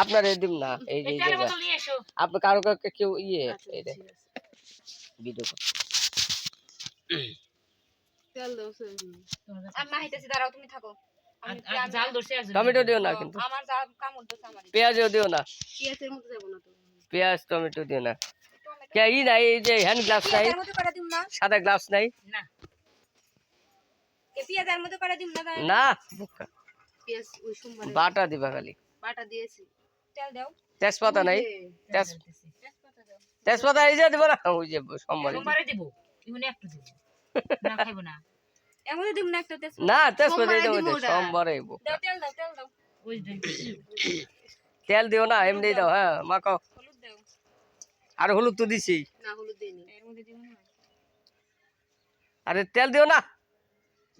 আপনারে দিম না এই যে তেলের বোতল নিয়ে এসো আপনি কারো কাছে কেউ ইয়ে এই যে ভিডিও তেল দাও স্যার আমি মাহিতেছি দাঁড়াও তুমি থাকো জাল ধরছে আর টমেটো দিও না কিন্তু আমার যা কামড় দিছে আমার পেঁয়াজও দিও না পেঁয়াজের মতো যাব না তো পেঁয়াজ টমেটো দিও না কে ই নাই এই যে হ্যান্ড গ্লাভস নাই পেঁয়াজের মতো করে দিম না সাদা গ্লাভস নাই না কে পেঁয়াজের মতো করে দিম না না পেঁয়াজ ওই সোমবারে বাটা দিবা খালি বাটা দিয়েছি তেল দাও তেজপাতা নাই তেজপাতা দাও তেজপাতা এই যে দিব না ওই যে সোমবারে সোমবারে দেব ইউনে একটু দেব না খাইবো না এমন দিম না একটা তেজপাতা না তেজপাতা সোমবারে এই দিব ওটা। সোমবারে দাও তেল দাও ওই দেন তেল দিও না এমনি দাও হ্যাঁ মাখো হলুদ দাও আর হলুদ তো দিছি না হলুদ দেইনি এর মধ্যে দিও না আরে তেল দিও না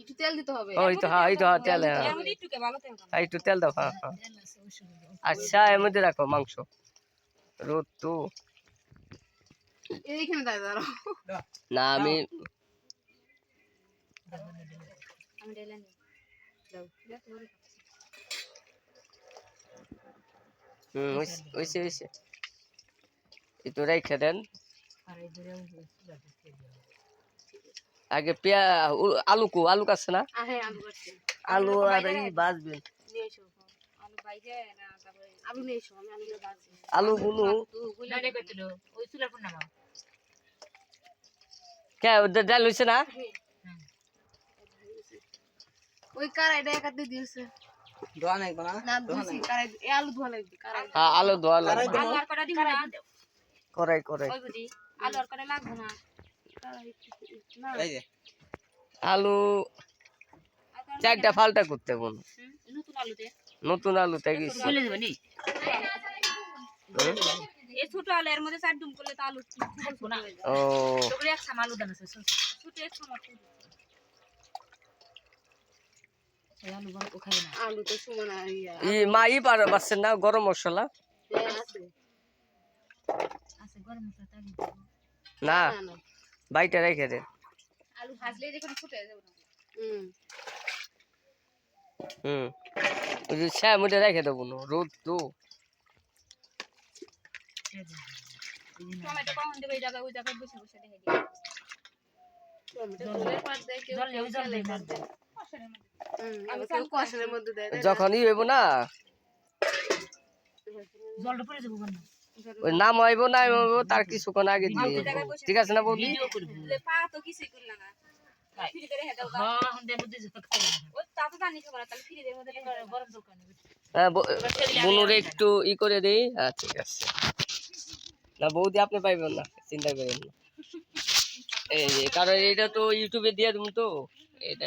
একটু তেল দিতে হবে ওই তো হ্যাঁ এই তো হ্যাঁ তেল এর মধ্যে একটু কে ভালো তেল দাও একটু তেল দাও হ্যাঁ হ্যাঁ আচ্ছা এর মধ্যে রাখো মাংস রোদ তো এইখানে দাঁড়াও না আমি আমি ঢেলে নিই দাও ওইসে একটু রেখে দেন আর এই ধরে আগে আলু কাছে না হ্যাঁ আলু কাটছি আলু আর এই ভাজবেন নিয়ে এসো আলু বাইজে না তারপরে আলু নিয়ে এসো আমি আলু কাটছি আলু গুলো লাইনে করতেলো ওই চুলার কোন নামাও কে ওদের ডাল হইছে না ওই কারাইটা একাতে দিয়েছে ধোয়া নাই কোনা না দিয়েছি কারাই এই আলু ধোয়া লাগবে কারাই হ্যাঁ আলু ধোয়া লাগবে আলু আর কটা দিম না করাই ওই বুঝি আলু আর কটা লাগবে না কারাই না এই যে আলু চারটা ফালটা করতে বোন নতুন আলুতে নতুন আলুতে গেছি বলে দেব নি এই ছোট আলু এর মধ্যে চার ডুম করলে তো আলু না ও তোরে এক সামালু দানা আছে ছোট এক সময় এই আলু বড় ও খাবে না আলু তো সমান ইয়া মা পাচ্ছেন না গরম মশলা আছে আছে গরম মশলা তাই না না না বাইটা রেখে দেন আলু ভাজলে যখন ফুটে যাবে না ওই যে ছ্যা মধ্যে রেখে দেবো না রোদ তো টমেটো কখন দেবে এই জায়গায় ওই জায়গায় বসে বসে দেখে দিই টমেটো পাট দেয় কেউ জল লেও জল দেই না আমি কেউ কষানোর মধ্যে দেয় যখন ই হইব না জলটা পড়ে যাবো না ওই নাম হইব না হইব তার কিছুক্ষণ আগে দিয়ে দেবো। ঠিক আছে না বৌদি ভিডিও করব পা তো কিছুই করল না ফ্রি করে হেদাও হ্যাঁ হন দেব দিছে তো খাই না ও তা তো জানিস না তাহলে ফ্রিজের মধ্যে রেখে দাও। গরম দোকানে হ্যাঁ বুনুরে একটু ই করে দিই হ্যাঁ ঠিক আছে না বৌদি আপনি পাইবেন না চিন্তা করেন না এই যে কারণ এটা তো ইউটিউবে দিয়ে দেবো তো এটা